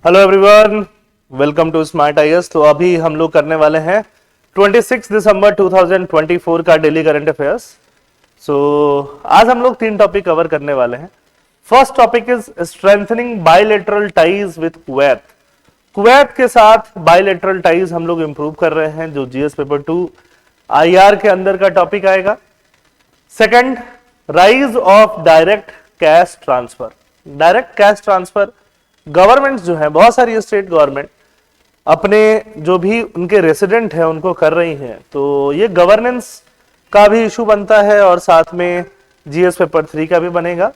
Hello everyone, welcome to smart IAS. तो अभी हम लोग करने वाले हैं 26 दिसंबर 2024 का डेली करंट अफेयर्स। आज हम लोग 3 टॉपिक कवर करने वाले हैं। First topic is strengthening bilateral ties with Kuwait. Kuwait के साथ बायलैटरल टाइज हम लोग इंप्रूव कर रहे हैं, जो जीएस पेपर 2 आईआर के अंदर का टॉपिक आएगा। Second, rise of direct cash transfer. Direct cash transfer government जो है, बहुत सारी स्टेट गवर्नमेंट अपने जो भी उनके रेसिडेंट है उनको कर रही हैं, तो ये गवर्नेंस का भी इशू बनता है और साथ में जीएस पेपर 3 का भी बनेगा।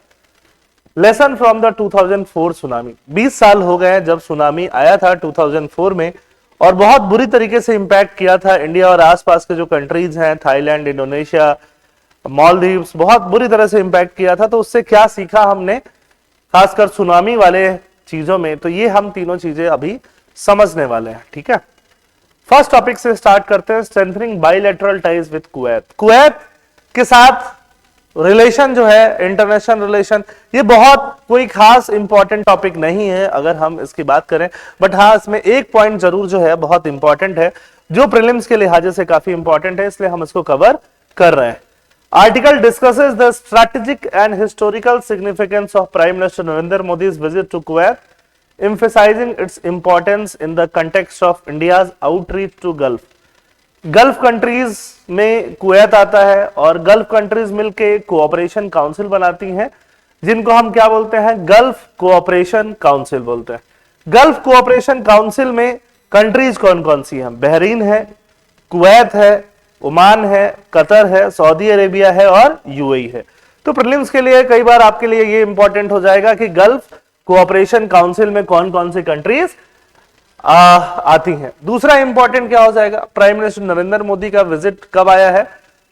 Lesson from the 2004 tsunami. 20 साल हो गए जब सुनामी आया था 2004 में और बहुत बुरी तरीके से इंपैक्ट किया था इंडिया और आसपास के जो कंट्रीज हैं, थाईलैंड, इंडोनेशिया, मालदीव्स, बहुत बुरी तरह से इंपैक्ट किया था। तो उससे क्या सीखा हमने, खासकर सुनामी वाले चीजों में, तो ये हम तीनों चीजें अभी समझने वाले हैं। ठीक है, फर्स्ट टॉपिक से स्टार्ट करते हैं, strengthening bilateral ties with Kuwait. Kuwait के साथ रिलेशन जो है, इंटरनेशनल रिलेशन, ये बहुत कोई खास इंपॉर्टेंट टॉपिक नहीं है अगर हम इसकी बात करें, बट हाँ इसमें एक पॉइंट जरूर जो है बहुत इंपॉर्टेंट है, जो प्रीलिम्स के लिहाज से काफी इंपॉर्टेंट है, इसलिए हम इसको कवर कर रहे हैं। Article discusses the strategic and historical significance of Prime Minister Narendra Modi's visit to Kuwait, emphasizing its importance in the context of India's outreach to Gulf. Gulf countries में कुवैत आता है और गल्फ कंट्रीज मिलके cooperation council बनाती हैं, जिनको हम क्या बोलते हैं, गल्फ कोऑपरेशन काउंसिल बोलते हैं। गल्फ कोऑपरेशन काउंसिल में कंट्रीज कौन कौन सी हैं? बहरीन है, कुवैत है, ओमान है, कतर है, सऊदी अरेबिया है और यूएई है। तो प्रीलिम्स के लिए कई बार आपके लिए ये इंपॉर्टेंट हो जाएगा कि गल्फ कोऑपरेशन काउंसिल में कौन कौन सी कंट्रीज आती हैं। दूसरा इंपॉर्टेंट क्या हो जाएगा, प्राइम मिनिस्टर नरेंद्र मोदी का विजिट कब आया है?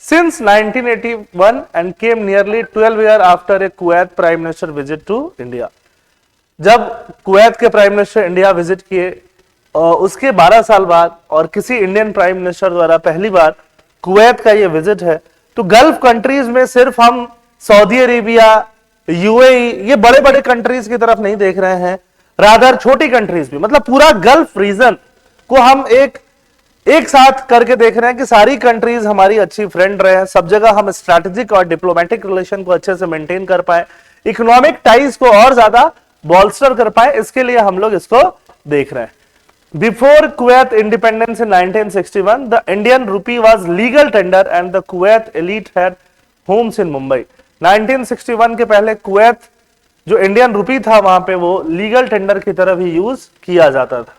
Since 1981 and came nearly 12 year after a Kuwait prime minister visit to India. जब कुवैत के प्राइम मिनिस्टर इंडिया विजिट किए उसके 12 साल बाद और किसी इंडियन प्राइम मिनिस्टर द्वारा पहली बार कुवैत का ये विजिट है, तो गल्फ कंट्रीज में सिर्फ हम सऊदी अरेबिया, यूएई, ये बड़े बड़े कंट्रीज की तरफ नहीं देख रहे हैं, रादर छोटी कंट्रीज भी, मतलब पूरा गल्फ रीजन को हम एक साथ करके देख रहे हैं कि सारी कंट्रीज हमारी अच्छी फ्रेंड रहे हैं, सब जगह हम स्ट्रैटेजिक और डिप्लोमेटिक रिलेशन को अच्छे से मेंटेन कर पाए, इकोनॉमिक टाइज को और ज्यादा बॉल्स्टर कर पाए, इसके लिए हम लोग इसको देख रहे हैं। Before Kuwait independence in 1961, the Indian rupee was legal tender and the Kuwait elite had homes in Mumbai. 1961 के पहले कुवैत जो इंडियन रुपी था वहां पे वो लीगल टेंडर की तरह भी यूज किया जाता था।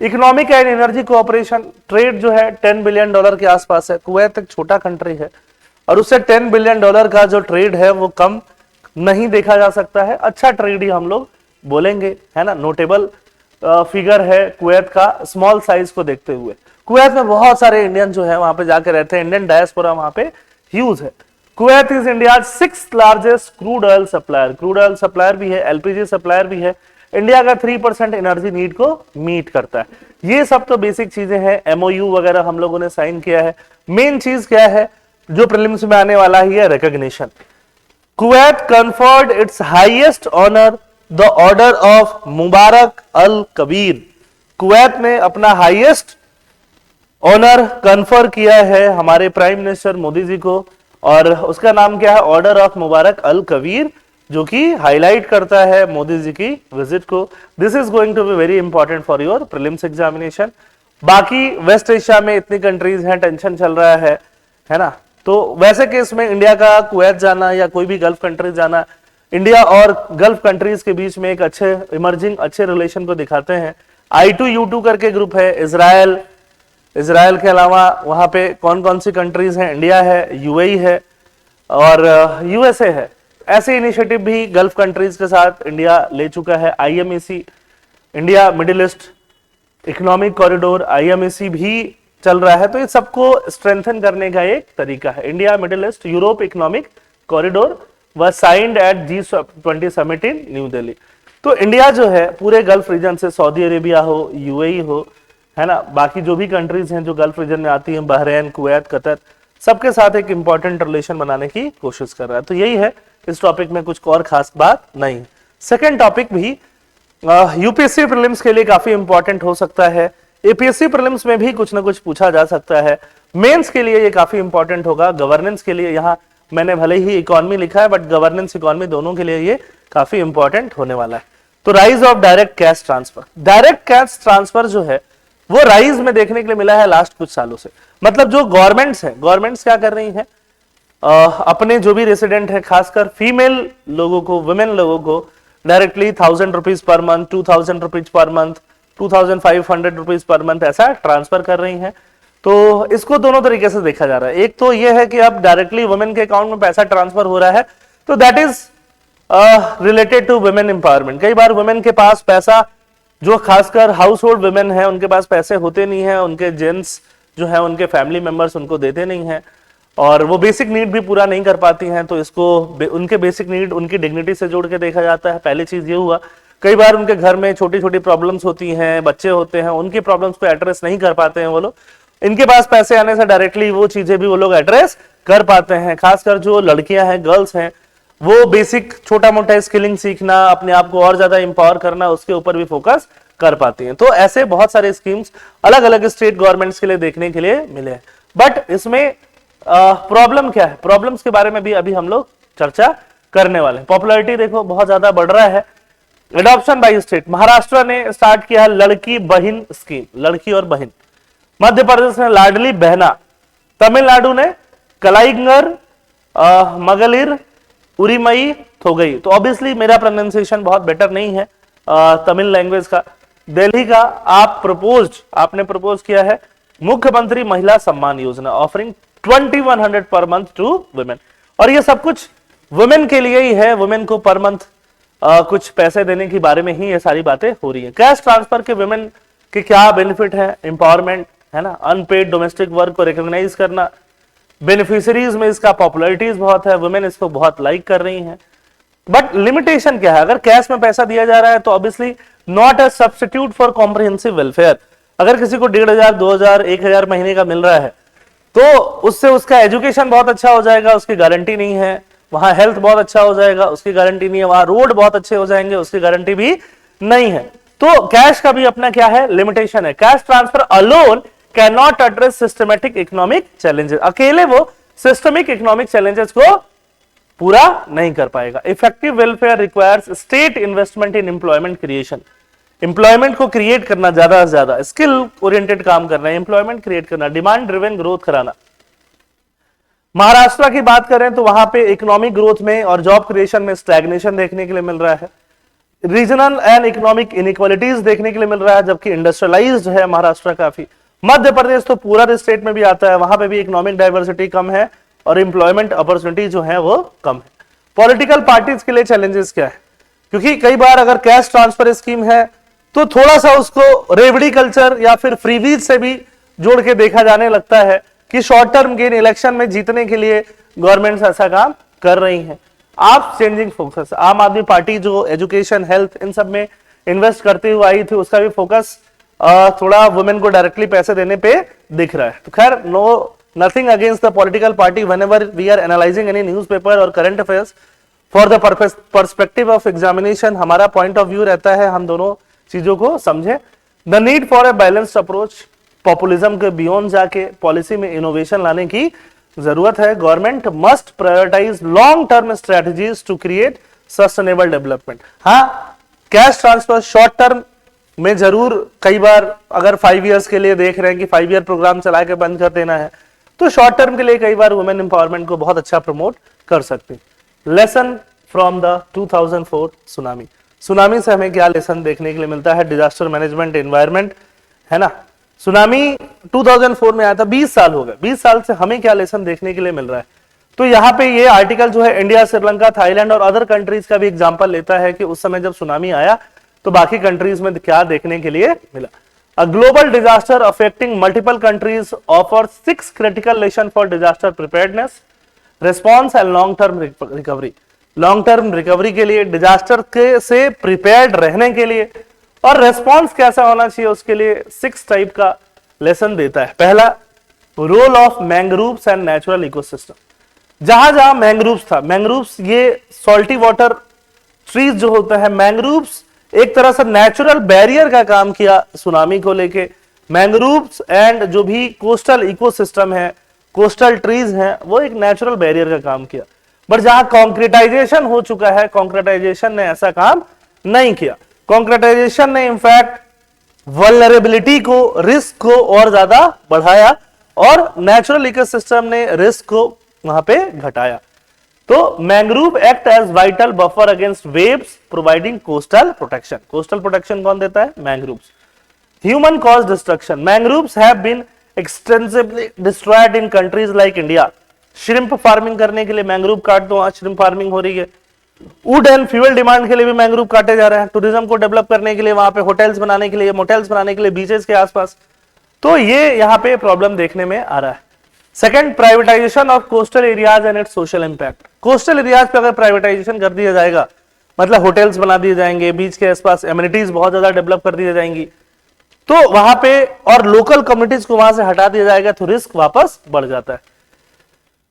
Economic and energy cooperation, trade जो है $10 बिलियन के आसपास है। कुवैत एक छोटा कंट्री है और उससे $10 बिलियन का जो ट्रेड है वो कम नहीं देखा जा सकता है, अच्छा ट्रेड ही हम लोग बोलेंगे, है ना। नोटेबल फिगर है कुवैत का स्मॉल साइज को देखते हुए। कुवैत में बहुत सारे इंडियन जो है वहां पे जाके रहते हैं, इंडियन डायस्पोरा वहां पे ह्यूज है। Kuwait is India 6th largest crude oil supplier. Crude oil supplier भी है, एलपीजी सप्लायर भी है। इंडिया का 3% एनर्जी नीड को मीट करता है। ये सब तो बेसिक चीजें हैं, एमओयू वगैरह हम लोगों ने साइन किया है। मेन चीज क्या है जो प्रीलिम्स में आने वाला ही है, recognition. Kuwait conferred its highest honour the order of Mubarak al Kabeer. Kuwait ने अपना हाईएस्ट ऑनर कन्फर किया है हमारे प्राइम मिनिस्टर मोदी जी को और उसका नाम क्या है, order of Mubarak al Kabir, जो कि हाईलाइट करता है मोदी जी की विजिट को। This is going to be very important for your prelims examination. बाकी वेस्ट एशिया में इतनी कंट्रीज हैं, टेंशन चल रहा है ना। तो वैसे केस में इंडिया का कुवैत जाना या कोई भी गल्फ कंट्रीज जाना इंडिया और गल्फ कंट्रीज के बीच में एक अच्छे इमर्जिंग अच्छे रिलेशन को दिखाते हैं। I2U2 करके ग्रुप है, इजराइल के अलावा वहां पे कौन कौन सी कंट्रीज हैं, इंडिया है, यूएई है और यूएसए है। ऐसे इनिशिएटिव भी गल्फ कंट्रीज के साथ इंडिया ले चुका है। IMEC, India middle east economic corridor, IMEC भी चल रहा है। तो ये सबको स्ट्रेंथन करने का एक तरीका है। India middle east Europe economic corridor was signed at G20 summit in new Delhi. तो इंडिया जो है पूरे गल्फ रीजन से, सऊदी अरेबिया हो, यूएई हो, है ना, बाकी जो भी कंट्रीज हैं जो गल्फ रीजन में आती हैं, बहरीन, कुवैत, कतर, सबके साथ एक इंपॉर्टेंट रिलेशन बनाने की कोशिश कर रहा है। तो यही है, इस टॉपिक में कुछ और खास बात नहीं। सेकेंड टॉपिक भी यूपीएससी प्रीलिम्स के लिए काफी इंपॉर्टेंट हो सकता है, एपीएससी प्रीलिम्स में भी कुछ ना कुछ पूछा जा सकता है, मेंस के लिए ये काफी इंपॉर्टेंट होगा, गवर्नेंस के लिए यहाँ मैंने भले ही इकोनॉमी लिखा है बट गवर्नेंस इकोनॉमी दोनों के लिए ये काफी इंपॉर्टेंट होने वाला है। तो rise of direct cash transfer, direct cash transfer जो है वो राइज में देखने के लिए मिला है लास्ट कुछ सालों से। मतलब जो गवर्नमेंट्स है, गवर्नमेंट्स क्या कर रही है, अपने जो भी रेसिडेंट है खासकर फीमेल लोगों को, वुमेन लोगों को directly 1000 rupees per month, 2000 rupees per month, 2500 rupees per month ऐसा ट्रांसफर कर रही हैं। तो इसको दोनों तरीके से देखा जा रहा है। एक तो ये है कि अब डायरेक्टली वुमेन के अकाउंट में पैसा ट्रांसफर हो रहा है, तो that is related to women empowerment. कई बार वुमेन के पास पैसा, जो खासकर हाउस होल्ड वुमेन है उनके पास पैसे होते नहीं है, उनके जेंट्स जो है उनके फैमिली मेंबर्स उनको देते नहीं है और वो बेसिक नीड भी पूरा नहीं कर पाती हैं, तो इसको उनके बेसिक नीड उनकी डिग्निटी से जोड़ के देखा जाता है। पहली चीज ये हुआ, कई बार उनके घर में छोटी छोटी प्रॉब्लम्स होती हैं, बच्चे होते हैं, उनकी प्रॉब्लम्स को एड्रेस नहीं कर पाते हैं वो लोग, इनके पास पैसे आने से डायरेक्टली वो चीजें भी वो लोग एड्रेस कर पाते हैं। खासकर जो लड़कियां हैं, गर्ल्स हैं, वो बेसिक छोटा मोटा स्किलिंग सीखना, अपने आप को और ज्यादा इंपावर करना, उसके ऊपर भी फोकस कर पाती हैं। तो ऐसे बहुत सारे स्कीम्स अलग अलग स्टेट गवर्नमेंट्स के लिए देखने के लिए मिले हैं। बट इसमें प्रॉब्लम क्या है, प्रॉब्लम्स के बारे में भी अभी हम लोग चर्चा करने वाले हैं। पॉपुलैरिटी देखो बहुत ज्यादा बढ़ रहा है। एडॉप्शन बाय स्टेट, महाराष्ट्र ने स्टार्ट किया लड़की बहन स्कीम, लड़की और बहन। मध्य प्रदेश ने लाडली बहना, तमिलनाडु ने कलाइंगर, मगलिर, उरीमई थोगई। तो ऑब्वियसली मेरा प्रोनाउंसिएशन बहुत बेटर नहीं है तमिल लैंग्वेज का। दिल्ली का आपने प्रपोज किया है मुख्यमंत्री महिला Samman Yojana, offering 2100 per month to women. और ये सब कुछ वुमेन के लिए ही है, वुमेन को पर मंथ कुछ पैसे देने के बारे में ही ये सारी बातें हो रही है। कैश ट्रांसफर के वुमेन के क्या बेनिफिट है, एम्पावरमेंट है ना, अनपेड डोमेस्टिक वर्क को रिकॉग्नाइज करना, बेनिफिशियरीज में इसका पॉपुलैरिटीज बहुत है, वुमेन इसको बहुत लाइक कर रही हैं। बट लिमिटेशन क्या है, अगर कैश में पैसा दिया जा रहा है तो obviously not a substitute for comprehensive welfare. अगर किसी को 1500, 2000, 1000 महीने का मिल रहा है तो उससे उसका एजुकेशन बहुत अच्छा हो जाएगा, उसकी गारंटी नहीं है। वहां हेल्थ बहुत अच्छा हो जाएगा, उसकी गारंटी नहीं है। वहां रोड बहुत अच्छे हो जाएंगे, उसकी गारंटी भी नहीं है। तो कैश का भी अपना क्या है, लिमिटेशन है। Cash transfer alone can not address systematic economic challenges, अकेले वो सिस्टमिक इकोनॉमिक चैलेंजेस को पूरा नहीं कर पाएगा। Effective welfare requires estate investment in employment creation, employment को क्रिएट करना, ज्यादा से ज्यादा स्किल ओरिएंटेड काम करना, एम्प्लॉयमेंट क्रिएट करना, डिमांड ड्रिवन ग्रोथ कराना। महाराष्ट्र की बात करें तो वहां पे इकोनॉमिक ग्रोथ में और जॉब क्रिएशन में स्टैग्नेशन देखने के लिए मिल रहा है। रीजनल एंड इकोनॉमिक इनइक्वालिटीज देखने के लिए मिल रहा है, जबकि इंडस्ट्रियलाइज्ड है महाराष्ट्र काफी। मध्य प्रदेश तो पूरा स्टेट में भी आता है, वहां पे भी इकोनॉमिक डाइवर्सिटी कम है और एम्प्लॉयमेंट अपॉर्चुनिटी जो है वो कम है। पॉलिटिकल पार्टीज के लिए चैलेंजेस क्या है, क्योंकि कई बार अगर कैश ट्रांसफर स्कीम है तो थोड़ा सा उसको रेवड़ी कल्चर या फिर फ्रीबीज से भी जोड़ के देखा जाने लगता है कि शॉर्ट टर्म गेन इलेक्शन में जीतने के लिए गवर्नमेंट ऐसा काम कर रही है। आप चेंजिंग फोकस, आम आदमी पार्टी जो एजुकेशन, हेल्थ, इन सब में इन्वेस्ट करते हुए आई थी, उसका भी फोकस थोड़ा वुमेन को डायरेक्टली पैसे देने पे दिख रहा है। तो खैर, no nothing against the political party, whenever we are analysing any newspaper और current affairs for the perspective of examination, हमारा पॉइंट ऑफ व्यू रहता है हम दोनों चीजों को समझे। The need for a balanced approach, populism के बियॉन्ड जाके पॉलिसी में इनोवेशन लाने की जरूरत है। Government must prioritise long term strategies to create sustainable development. हाँ, कैश ट्रांसफर शॉर्ट टर्म में जरूर, कई बार अगर 5 इयर्स के लिए देख रहे हैं कि 5 ईयर प्रोग्राम चला के बंद कर देना है, तो शॉर्ट टर्म के लिए कई बार वुमेन एम्पावरमेंट को बहुत अच्छा प्रमोट कर सकते हैं। Lesson from the 2004 tsunami, tsunami से हमें क्या लेसन देखने के लिए मिलता है, डिजास्टर मैनेजमेंट, एनवायरमेंट, है ना। सुनामी 2004 में आया था, 20 साल हो गए, 20 साल से हमें क्या लेसन देखने के लिए मिल रहा है। तो यहाँ पे ये आर्टिकल जो है इंडिया, श्रीलंका, थाईलैंड और अदर कंट्रीज का भी एग्जांपल लेता है कि उस समय जब सुनामी आया तो बाकी कंट्रीज में क्या देखने के लिए मिला। A global disaster affecting multiple countries offer 6 critical lesson for disaster preparedness, response and long term recovery. Long term recovery के लिए, डिजास्टर के से प्रिपेयर्ड रहने के लिए और रेस्पॉन्स कैसा होना चाहिए उसके लिए 6 टाइप का लेसन देता है। पहला, role of mangroves and natural ecosystem. जहां जहां मैंग्रोव्स था, मैंग्रोव्स ये सॉल्टी वाटर ट्रीज जो होता है, मैंग्रोव्स एक तरह से नेचुरल बैरियर का काम किया सुनामी को लेके। मैंग्रोव्स एंड जो भी कोस्टल इकोसिस्टम है, कोस्टल ट्रीज हैं, वो एक नेचुरल बैरियर का काम किया। बट जहां कॉन्क्रीटाइजेशन हो चुका है, कॉन्क्रीटाइजेशन ने ऐसा काम नहीं किया। कॉन्क्रीटाइजेशन ने इनफैक्ट वल्नरेबिलिटी को, रिस्क को और ज्यादा बढ़ाया और नेचुरल इकोसिस्टम ने रिस्क को वहां पे घटाया। तो mangrove act as vital buffer against waves providing coastal protection. Coastal protection कौन देता है? Mangroves. Human cause destruction, mangroves have been extensively destroyed in countries like India. Shrimp farming करने के लिए मैंग्रोव काट दो, आज श्रिम्प फार्मिंग हो रही है। वुड एंड फ्यूल डिमांड के लिए भी मैंग्रोव काटे जा रहे हैं। टूरिज्म को डेवलप करने के लिए, वहां पे होटल्स बनाने के लिए, मोटेल्स बनाने के लिए, बीचेस के आसपास। तो ये यहाँ पे प्रॉब्लम देखने में आ रहा है। Second, privatisation of coastal areas and it's social impact. Coastal areas पे अगर प्राइवेटाइजेशन कर दिया जाएगा, मतलब होटल्स बना दिए जाएंगे, बीच के आसपास एमिनिटीज बहुत ज्यादा डेवलप कर दी जाएंगी, तो वहां पे और लोकल कम्युनिटीज को वहां से हटा दिया जाएगा, तो रिस्क वापस बढ़ जाता है।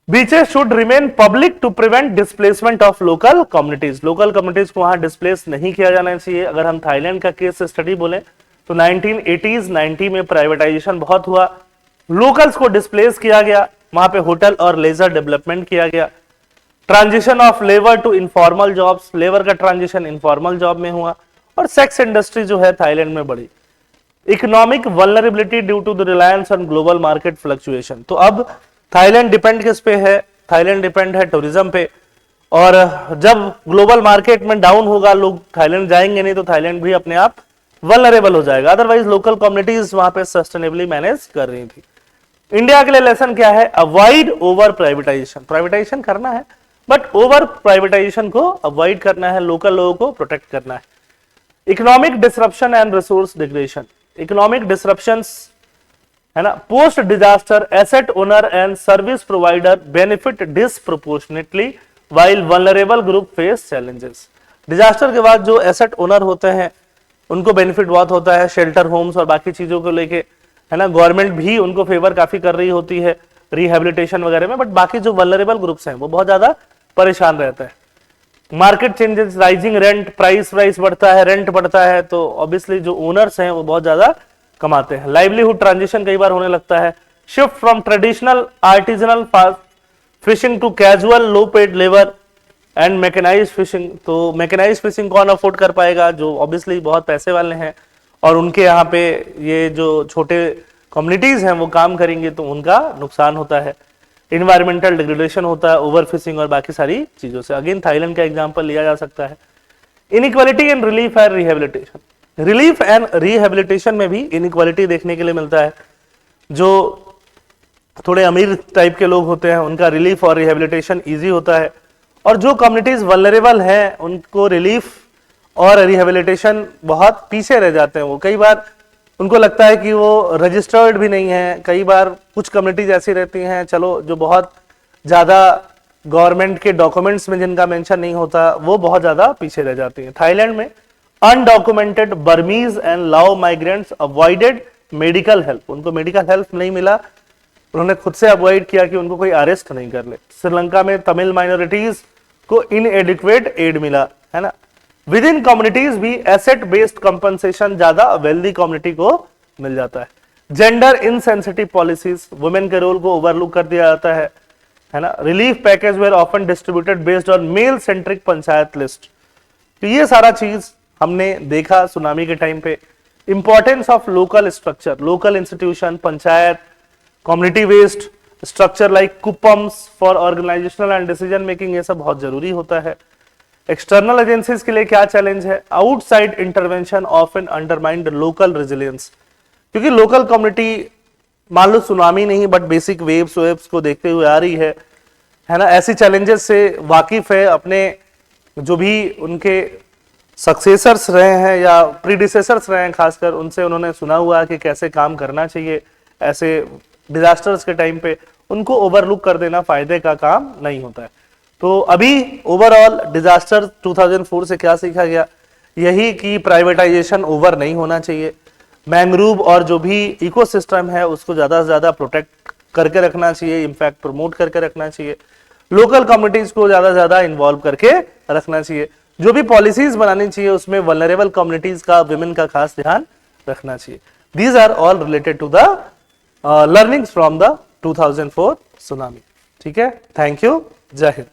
Beaches should remain public to prevent displacement of local communities. Local communities को वहां डिस्प्लेस नहीं किया जाना चाहिए। अगर हम थाईलैंड का केस स्टडी बोले तो 1980s 90 में प्राइवेटाइजेशन बहुत हुआ, लोकल्स को डिस्प्लेस किया गया, वहां पे होटल और लेजर डेवलपमेंट किया गया। Transition of labour to informal jobs, labour का ट्रांजिशन इनफॉर्मल जॉब में हुआ और सेक्स इंडस्ट्री जो है थाईलैंड में बढ़ी। Economic vulnerability due to the reliance on global market fluctuation. तो अब थाईलैंड डिपेंड किस पे है? थाईलैंड डिपेंड है टूरिज्म पे, और जब ग्लोबल मार्केट में डाउन होगा, लोग थाईलैंड जाएंगे नहीं, तो थाईलैंड भी अपने आप वल्नरेबल हो जाएगा। अदरवाइज लोकल कम्युनिटीज वहां पे सस्टेनेबली मैनेज कर रही थी। इंडिया के लिए लेसन क्या है? Avoid over privatisation. प्राइवेटाइजेशन करना है बट ओवर प्राइवेटाइजेशन को अवॉइड करना है, लोकल लोगों को प्रोटेक्ट करना है। Economic disruption and resource degradation. Economic disruptions है ना, post disaster asset owner and service provider benefit disproportionately while vulnerable group face challenges. Disaster के बाद जो एसेट ओनर होते हैं उनको बेनिफिट बहुत होता है, शेल्टर होम्स और बाकी चीजों को लेके, है ना। गवर्नमेंट भी उनको फेवर काफी कर रही होती है रिहेबिलिटेशन वगैरह में, बट बाकी जो वल्नरेबल ग्रुप्स हैं वो बहुत ज्यादा परेशान रहता है। Market changes, rising rent, price बढ़ता है, रेंट बढ़ता है, तो ऑब्वियसली जो ओनर्स हैं वो बहुत ज्यादा कमाते हैं। लाइवलीहुड ट्रांजिशन कई बार होने लगता है। Shift from traditional artisanal fishing to casual low paid labour and mechanise fishing. तो मैकेनाइज फिशिंग कौन अफोर्ड कर पाएगा? जो ऑब्वियसली बहुत पैसे वाले हैं और उनके यहाँ पे ये जो छोटे कम्युनिटीज हैं वो काम करेंगे तो उनका नुकसान होता है। इन्वायरमेंटल डिग्रेडेशन होता है, ओवर फिशिंग और बाकी सारी चीजों से। अगेन थाईलैंड का एग्जांपल लिया जा सकता है। Inequality in relief and rehabilitation. Relief and rehabilitation में भी इनइक्वालिटी देखने के लिए मिलता है। जो थोड़े अमीर टाइप के लोग होते हैं उनका रिलीफ और रिहेबिलिटेशन इजी होता है, और जो कम्युनिटीज वल्नरेबल हैं उनको रिलीफ और रिहेबिलिटेशन बहुत पीछे रह जाते हैं। वो कई बार उनको लगता है कि वो रजिस्टर्ड भी नहीं है। कई बार कुछ कम्युनिटीज ऐसी रहती हैं, चलो जो बहुत ज्यादा गवर्नमेंट के डॉक्यूमेंट्स में जिनका मेंशन नहीं होता, वो बहुत ज्यादा पीछे रह जाती हैं। थाईलैंड में अनडॉक्यूमेंटेड बर्मीज एंड लाओ माइग्रेंट्स अवॉइडेड मेडिकल हेल्प। उनको मेडिकल हेल्प नहीं मिला, उन्होंने खुद से अवॉइड किया कि उनको कोई अरेस्ट नहीं कर ले। श्रीलंका में तमिल माइनॉरिटीज को इनएडिक्वेट एड मिला, है ना। विद इन कम्युनिटीज भी एसेट बेस्ड कंपनसेशन ज्यादा वेल्दी कम्युनिटी को मिल जाता है। जेंडर इनसेंसिटिव पॉलिसीज, वुमेन के रोल को ओवरलुक कर दिया जाता है ना। Relief package were often distributed based on male centric panchayat list. तो ये सारा चीज हमने देखा सुनामी के टाइम पे। Importance of local structure, local institution, panchayat, community based structure like kuppams for organisational and decision making, ये सब बहुत जरूरी होता है। एक्सटर्नल एजेंसीज के लिए क्या चैलेंज है? Outside intervention often undermined local resilience. क्योंकि लोकल कम्युनिटी मान लो सुनामी नहीं बट बेसिक वेव्स को देखते हुए आ रही है ना, ऐसी चैलेंजेस से वाकिफ है। अपने जो भी उनके सक्सेसर्स रहे हैं या प्रीडिसेसर्स रहे हैं खासकर, उनसे उन्होंने सुना हुआ कि कैसे काम करना चाहिए ऐसे डिजास्टर्स के टाइम पे। उनको ओवरलुक कर देना फायदे का काम नहीं होता है। तो अभी ओवरऑल डिजास्टर 2004 से क्या सीखा गया? यही कि प्राइवेटाइजेशन ओवर नहीं होना चाहिए। मैंग्रोव और जो भी इकोसिस्टम है उसको ज्यादा से ज्यादा प्रोटेक्ट करके रखना चाहिए, इनफैक्ट प्रमोट करके रखना चाहिए। लोकल कम्युनिटीज को ज्यादा से ज्यादा इन्वॉल्व करके रखना चाहिए। जो भी पॉलिसीज बनानी चाहिए उसमें वल्नरेबल कम्युनिटीज का, विमेन का खास ध्यान रखना चाहिए। These are all related to the learnings from the 2004 tsunami. ठीक है, थैंक यू, जय हिंद।